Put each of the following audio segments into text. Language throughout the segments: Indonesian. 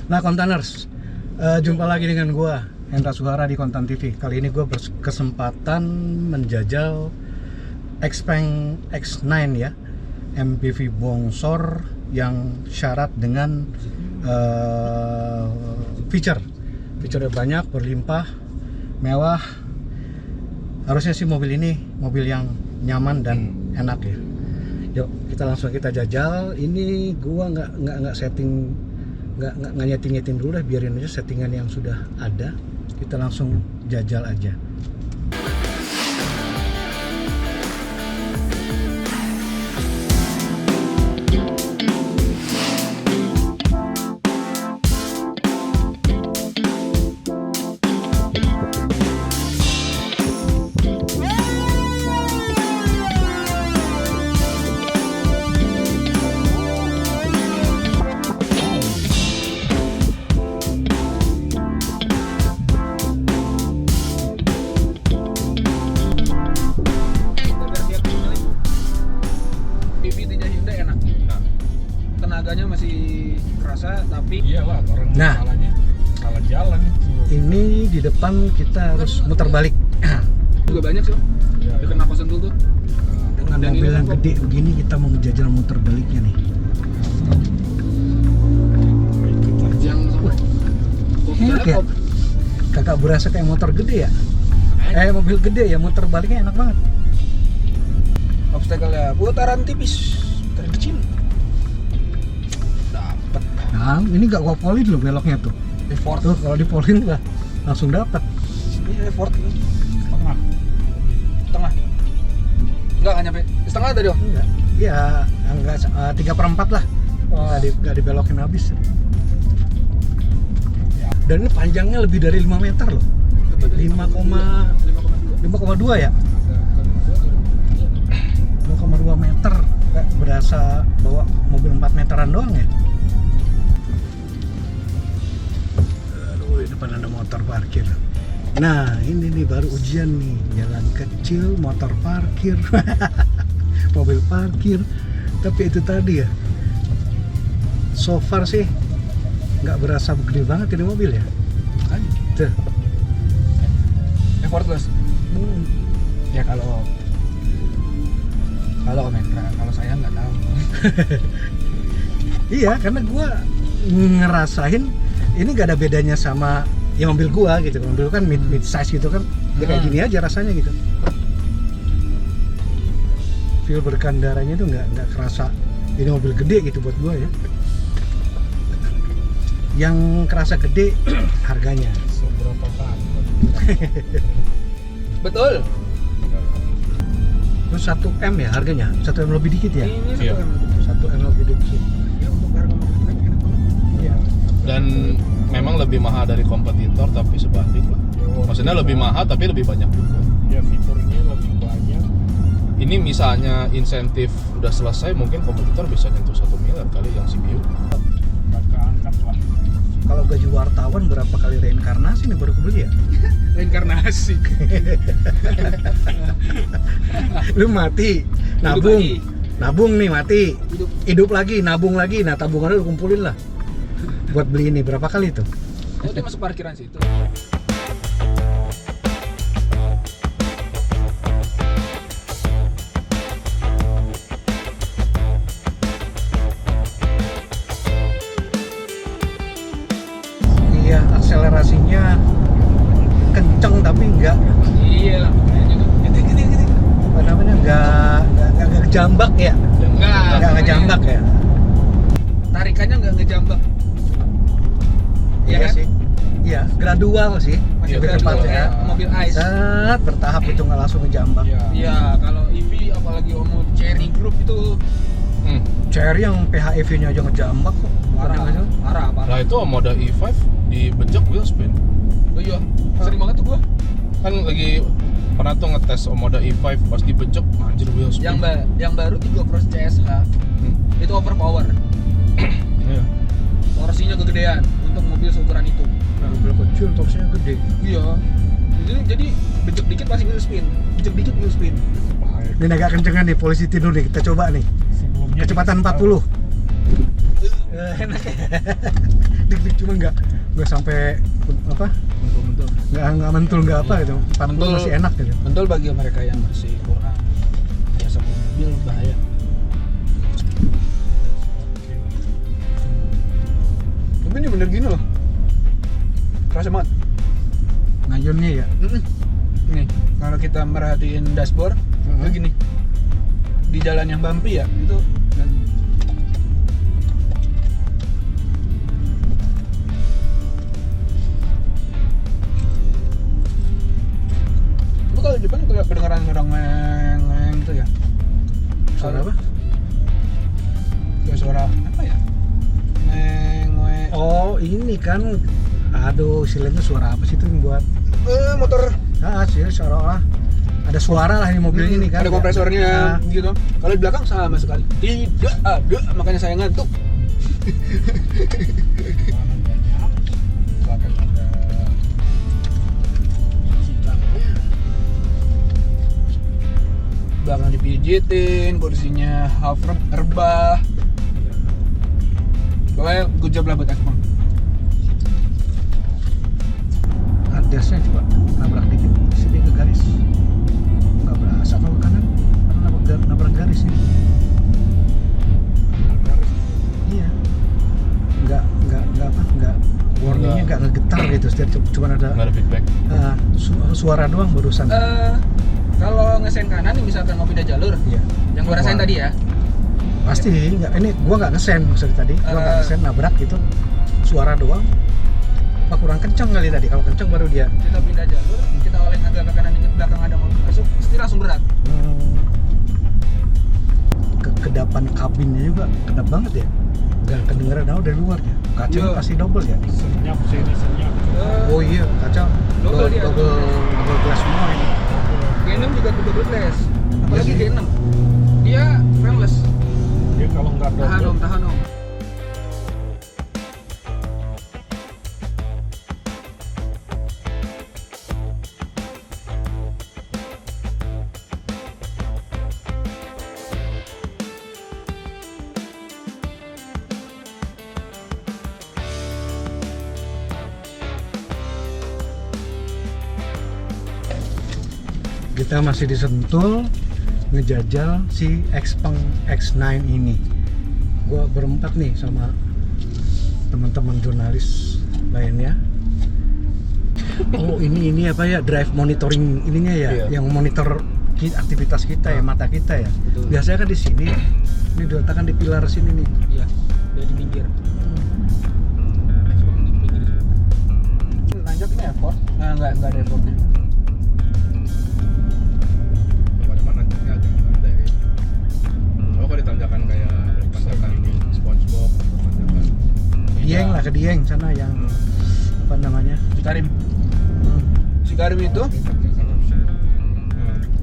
Nah, Kontaners, jumpa lagi dengan gua Hendra Suhara di Kontan TV. Kali ini gua berkesempatan menjajal Xpeng X9 ya, MPV bongsor yang syarat dengan feature-nya banyak, berlimpah, mewah. Harusnya sih mobil ini mobil yang nyaman dan enak ya. Yuk kita langsung jajal. Ini gua nggak setting, nggak nyeting dulu deh, biarin aja settingan yang sudah ada. Kita langsung jajal aja. Tenaganya masih kerasa, tapi iyalah orang salah jalan itu. Ini di depan kita harus muter balik. juga banyak sih Ya, deket napasan dulu tuh. Dengan Dan mobil ini yang kok- gede begini kita mau ngejajal muter baliknya nih. Yang sama Enak ya? Kakak berasa kayak motor gede ya? Mobil gede ya, muter baliknya enak banget. obstacle ya putaran tipis, putaran kecil. Dapat Nah, ini gak gua polin loh beloknya tuh. effort. Tuh kalau dipolin lah langsung dapat. Ini effort Tengah. tengah. Enggak nyampe setengah tadi dong. Enggak. Ya, enggak 3/4 lah. Nggak dibelokin habis. Ya. Dan ini panjangnya lebih dari 5 meter loh. 5,2 ya? 5,2 meter. Kayak berasa bawa mobil 4 meteran doang ya. Aduh, di depan ada motor parkir. Nah, ini nih baru ujian nih. Jalan kecil, motor parkir. Mobil parkir. Tapi itu tadi ya, so far sih nggak berasa gede banget ini mobil ya. Tuh. Effortless. Ya kalau Mentra, kalau saya nggak tahu. Iya, karena gua ngerasain ini nggak ada bedanya sama ya mobil gua gitu. Mobil kan mid size gitu kan, ya kayak gini aja rasanya gitu. Feel berkendaranya tuh nggak kerasa ini mobil gede gitu buat gua ya. Yang kerasa gede harganya. Seberapa kali? Betul. Terus 1M ya harganya, 1M lebih dikit ya. Ini Iya. 1M lebih dikit. Ya untuk harga mobil kan enak banget. Iya. Dan memang lebih mahal dari kompetitor tapi sebanding lah. Maksudnya lebih mahal tapi lebih banyak juga. Ya fiturnya lebih banyak. Ini misalnya insentif udah selesai, mungkin kompetitor bisa nyentuh 1 miliar kali yang CPU. Nggak keangkat lah. Kalau gaji wartawan berapa kali reinkarnasi nih baru kebeli ya? Reinkarnasi. Lu mati, Hidup nabung, lagi. nabung nih mati, Hidup. hidup lagi, nabung lagi. Nah tabungannya lu kumpulin lah buat beli ini. Berapa kali tuh? Oh, dia masuk parkiran situ. Iya, akselerasinya kenceng tapi enggak Iya lah, makanya juga. Gede. apa namanya, enggak ngejambak ya, enggak ngejambak ya. Tarikannya nggak ngejambak. Iya Iya kan? sih, iya gradual sih, Masih lebih gradual, tepat ya. mobil ice. Set, bertahap itu nggak langsung ngejambak. Ya. Iya, kalau EV apalagi mau Cherry Group itu Cherry yang PHEV-nya aja ngejambak kok. parah. Nah itu Omoda E5 dibejek wheel spin. Oh iya, sering banget tuh gua. Kan lagi pernah tuh ngetes Omoda E5 pas dibejek, anjir wheel spin. Yang baru 3 Cross CSH itu overpower. Iya. Torsinya kegedean untuk mobil seukuran itu. Mobil kecil torsinya gede. Iya. Jadi bejek dikit pasti wheel spin. Bejek dikit wheel spin. Baik. Ini agak kencengan nih, polisi tidur nih, kita coba nih. Sebelumnya Kecepatan 40. Enak ya. dik cuma nggak sampai apa, Betul. nggak mentul nggak apa gitu. 40 Mentul. masih enak gitu. Betul bagi mereka yang masih kurang biasa mobil bahaya. Tapi ini bener gini loh. Kerasa banget. Ngayunnya ya. Nih, kalau kita merhatiin dashboard, itu gini. Di jalan yang bumpy ya, itu dan itu kalau di depan kedengaran orang ngeng gitu ya. Suara apa? Kayak suara apa ya? Ngeng. Oh ini kan, aduh istilahnya suara apa sih itu yang buat? Motor. Sih seolah-olah ada suara lah di mobil ini kan. Ada kompresornya Nah, gitu. Kalau di belakang sama sekali tidak ada, makanya saya ngantuk. Bahkan ada pijitannya. Belakang dipijitin, kursinya half rebah. Pokoknya good job lah buat Ekpang. Adasnya coba nabrak dikit sini ke garis, nggak berasa kalau ke kanan karena nabrak garis ini. Iya, nggak warningnya nggak ngegetar gitu, setiap cuma ada Nggak ada feedback. suara doang barusan. Kalau ngesen kanan nih misalkan mau pindah jalur, Iya, yang gua rasain Wah. tadi ya. pasti nggak. Ini gua nggak ngesen maksudnya tadi, gua nggak ngesen nabrak gitu, suara doang. Apa kurang kencang kali tadi? Kalau kencang baru dia. Kita pindah jalur, kita oleng agak ke kanan dikit, belakang ada mobil masuk, pasti langsung berat. Kekedapan kabinnya juga kedap banget ya. Nggak kedengeran dari luar ya. Kacanya Iya. pasti double ya. Senyap sini senyap. Oh iya, kaca Double dia. double glass semua ini. G6 juga double glass, apalagi Iya sih. G6. Dia frameless. Dia kalau nggak Tahan double, om. Kita masih di Sentul ngejajal si Xpeng X9 ini. Gua berempat nih sama teman-teman jurnalis lainnya. Oh ini apa ya, drive monitoring ininya ya, Iya. yang monitor aktivitas kita ya, mata kita ya. Betul. Biasanya kan di sini, ini diletakkan di pilar sini nih. Iya, dia di pinggir. Nanjak ini effort? Nah, nggak ada effortnya. Pada mana nanjaknya agak santai. Oh kalau ditanjakan kayak tanjakan SpongeBob, tanjakan Dieng lah, ke Dieng sana yang apa namanya? Si Karim itu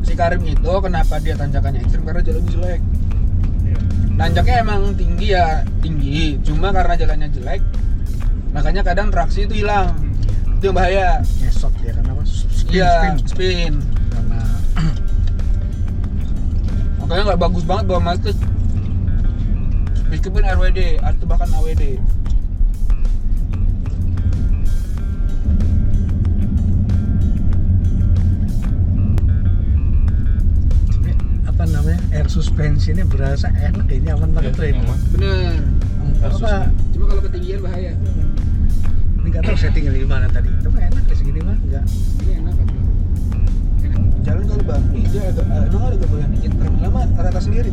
si Karim itu kenapa dia tanjakannya ekstrim, karena jalannya jelek. Iya. Nanjaknya emang tinggi ya, tinggi, cuma karena jalannya jelek makanya kadang traksi itu hilang. Itu yang bahaya. Ngesot ya, karena apa? Iya, Spin. spin. Karena Makanya nggak bagus banget bawa Matic. Meskipun RWD atau bahkan AWD. apa namanya, air suspensinya berasa enak ya, nyaman banget tuh ini. Nyaman. Bener. Apa? Cuma kalau ketinggian bahaya. Ini nggak tahu settingnya di mana tadi. Tapi enak ya segini mah, nggak. Ini enak kan? Jalan kalau bumpy dia agak emang agak goyang dikit, lama rata sendiri.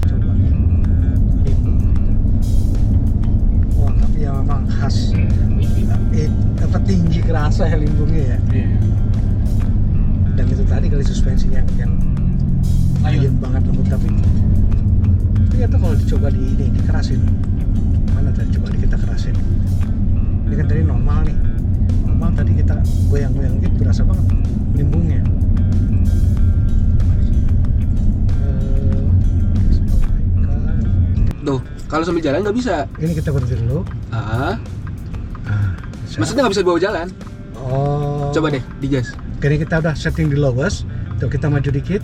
Coba. Wah, tapi ya memang khas. Apa tinggi kerasa ya limbungnya ya. Iya. Dan itu tadi kali suspensinya yang ayun banget lembut, tapi nggak tahu kalau dicoba dikerasin. Mana tadi coba kita kerasin. Ini kan tadi normal nih. Normal tadi kita goyang-goyang gitu berasa banget limbungnya. Tuh, kalau sambil jalan nggak bisa. Ini kita berhenti dulu. Ah, Ah, bisa. maksudnya nggak bisa dibawa jalan. Oh. Coba deh digas. Kini kita udah setting di lowest. Tuh kita maju dikit.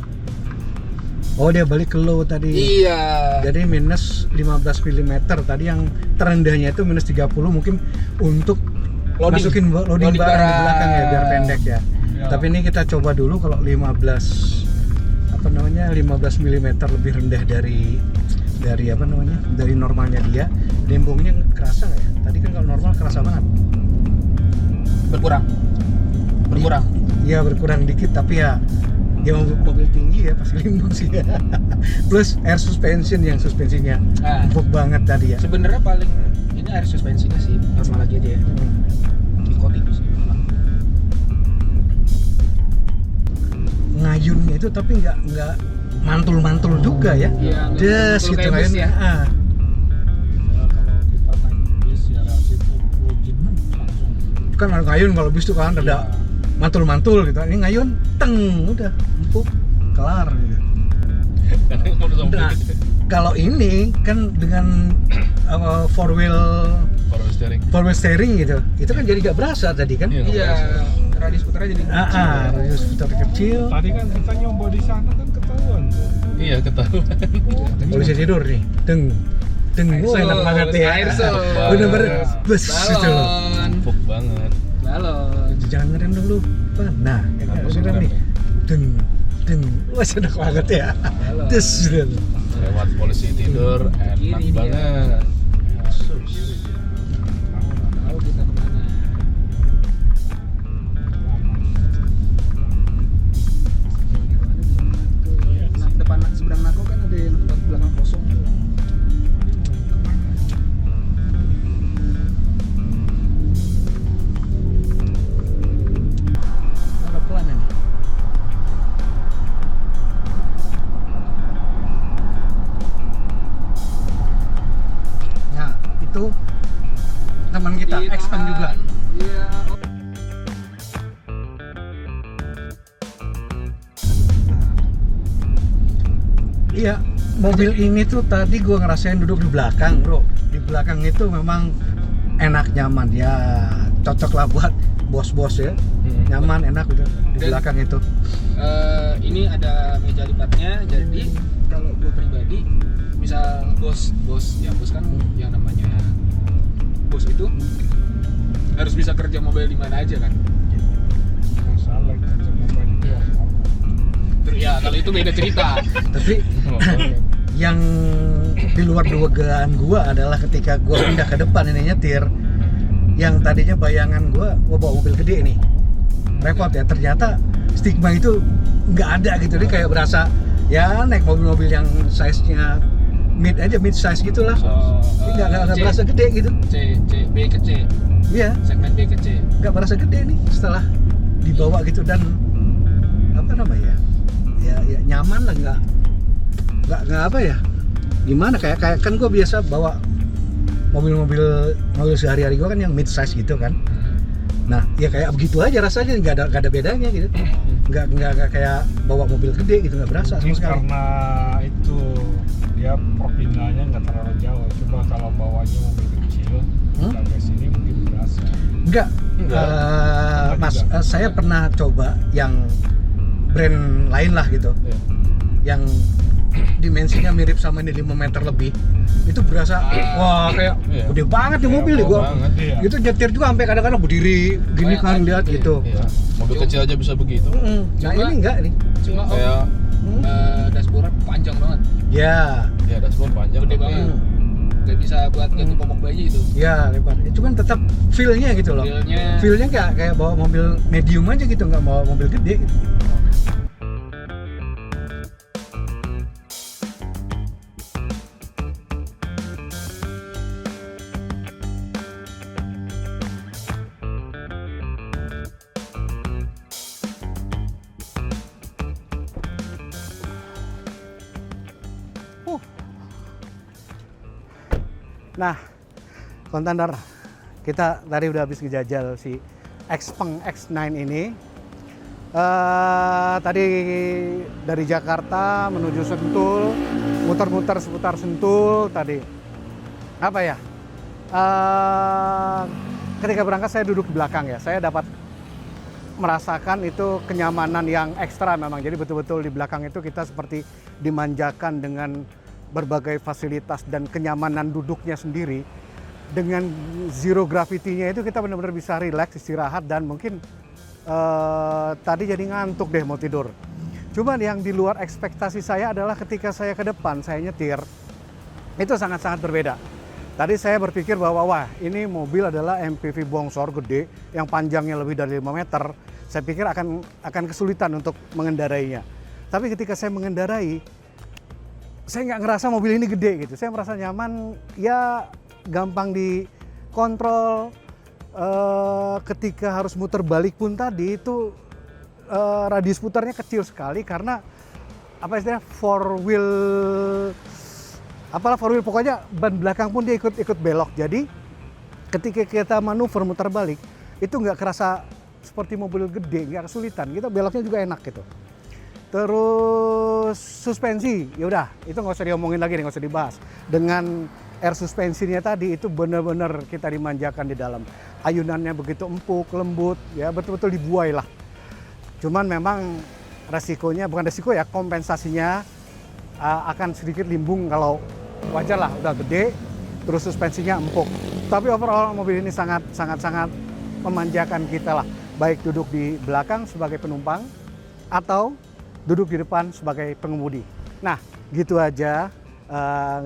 Oh dia balik ke low tadi. Iya. Jadi minus 15 mm. Tadi yang terendahnya itu minus 30 mungkin untuk Loading. masukin loading barang di belakang ya biar pendek ya. Tapi ini kita coba dulu kalau 15 mm lebih rendah dari dari normalnya dia. Dembongnya kerasa nggak ya? Tadi kan kalau normal kerasa banget. Berkurang. Iya berkurang dikit tapi ya mobil tinggi ya pasti limbung sih ya. Plus air suspension yang suspensinya Nah, empuk banget tadi ya. sebenarnya paling ini air suspensinya sih normal lagi aja ya. Di coating sih. Ngayunnya itu tapi nggak mantul juga ya. Iya, nggak Des mantul gitu kayak bus kan. ya. Ah. Ya kalau kita naik bis ya situ login langsung. Kan ngayun kalau bis itu kan ada mantul-mantul gitu. Ini ngayun teng udah empuk kelar gitu. Nah, kalau ini kan dengan four wheel steering gitu. Itu kan jadi gak berasa tadi kan. Iya, radius putarnya jadi kecil. Radius putar kecil. Tadi kan kita nyoba di sana kan ketahuan tuh. Iya ketahuan. Polisi tidur nih. Deng. Wah, enak banget ya. Air sus. Bener-bener bus gitu loh. Balon. Empuk banget. Balon. Jangan ngerem dulu. Nah, Kenapa ngerem nih. Deng. Wah, enak banget ya. Balon. Des gitu. Lewat polisi tidur, enak Kiri dia. banget. Tahu kita kemana. Nah, depan seberang Nako kan ada yang tempat belakang kosong. Ada pelan ini. Nah, itu teman kita, X-Pan juga. Iya. Iya, mobil ini tuh tadi gua ngerasain duduk di belakang, bro. Di belakang itu memang enak, nyaman ya, cocok lah buat bos-bos ya. Nyaman, enak gitu di Dan- belakang itu. Ini ada meja lipatnya, jadi kalau gue pribadi, misal bos kan yang namanya bos itu harus bisa kerja mobil di mana aja kan. Masalah kita coba itu. Ya kalau itu beda cerita. Tapi yang di luar dugaan gua adalah ketika gua pindah ke depan ini nyetir, yang tadinya bayangan gua bawa mobil gede nih, repot ya, ternyata stigma itu nggak ada gitu. Dia kayak berasa ya naik mobil-mobil yang size-nya mid size gitulah. Nggak berasa gede gitu. B ke C, Iya, segmen B ke C. nggak berasa gede nih setelah dibawa gitu. Dan apa namanya ya nyaman lah, nggak apa ya, gimana kayak kan gue biasa bawa mobil sehari-hari gue kan yang mid size gitu kan. Nah ya kayak begitu aja rasanya, nggak ada bedanya gitu. Nggak kayak bawa mobil gede gitu, nggak berasa sama Mungkin sekali. karena itu dia perpindahannya nggak terlalu jauh. Coba kalau bawanya mobil kecil sampai sini mungkin berasa. Enggak. Mas, saya pernah coba yang brand lain lah gitu, yang dimensinya mirip sama ini 5 meter lebih. Itu berasa wah kayak gede banget nih mobil nih gua. banget, iya. Itu nyetir juga sampai kadang-kadang berdiri gini kan, lihat gitu. Iya. Mobil kecil aja bisa begitu. Nah ini enggak nih. Cuma Kayak dashboard panjang banget, Ya, dashboard panjang. gede tapi banget. Gak bisa buat ganti popok bayi itu. ya lebar. Cuman tetap feel-nya gitu loh. Feel-nya kayak bawa mobil medium aja gitu, nggak bawa mobil gede gitu. Nah, kontender, kita tadi udah habis ngejajal si Xpeng X9 ini. Tadi dari Jakarta menuju Sentul, muter-muter seputar Sentul tadi. Apa ya? Ketika berangkat saya duduk di belakang ya. Saya dapat merasakan itu kenyamanan yang ekstra memang. Jadi betul-betul di belakang itu kita seperti dimanjakan dengan berbagai fasilitas dan kenyamanan duduknya sendiri. Dengan zero gravity-nya itu kita benar-benar bisa relax, istirahat, dan mungkin tadi jadi ngantuk deh mau tidur. Cuman yang di luar ekspektasi saya adalah ketika saya ke depan, saya nyetir, itu sangat-sangat berbeda. Tadi saya berpikir bahwa wah ini mobil adalah MPV bongsor gede yang panjangnya lebih dari 5 meter. Saya pikir akan kesulitan untuk mengendarainya. Tapi ketika saya mengendarai, saya nggak ngerasa mobil ini gede gitu. Saya merasa nyaman, ya gampang dikontrol. Ketika harus muter balik pun tadi itu radius putarnya kecil sekali karena apa istilahnya four wheel pokoknya ban belakang pun dia ikut belok. Jadi ketika kita manuver muter balik itu nggak kerasa seperti mobil gede, nggak kesulitan. Kita beloknya juga enak gitu. Terus suspensi, ya udah itu nggak usah diomongin lagi, nggak usah dibahas. Dengan air suspensinya tadi itu benar-benar kita dimanjakan di dalam. Ayunannya begitu empuk, lembut, ya betul-betul dibuai lah. Cuman memang resikonya, bukan resiko ya, kompensasinya akan sedikit limbung kalau wajar lah, udah gede, terus suspensinya empuk. Tapi overall mobil ini sangat memanjakan kita lah. Baik duduk di belakang sebagai penumpang atau duduk di depan sebagai pengemudi. Nah, gitu aja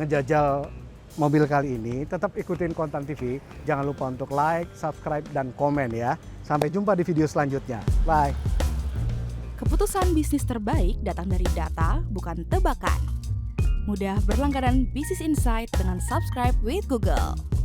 ngejajal mobil kali ini. Tetap ikutin Kontan TV. Jangan lupa untuk like, subscribe, dan komen ya. Sampai jumpa di video selanjutnya. Bye. Keputusan bisnis terbaik datang dari data, bukan tebakan. Mudah berlangganan Business Insight dengan subscribe with Google.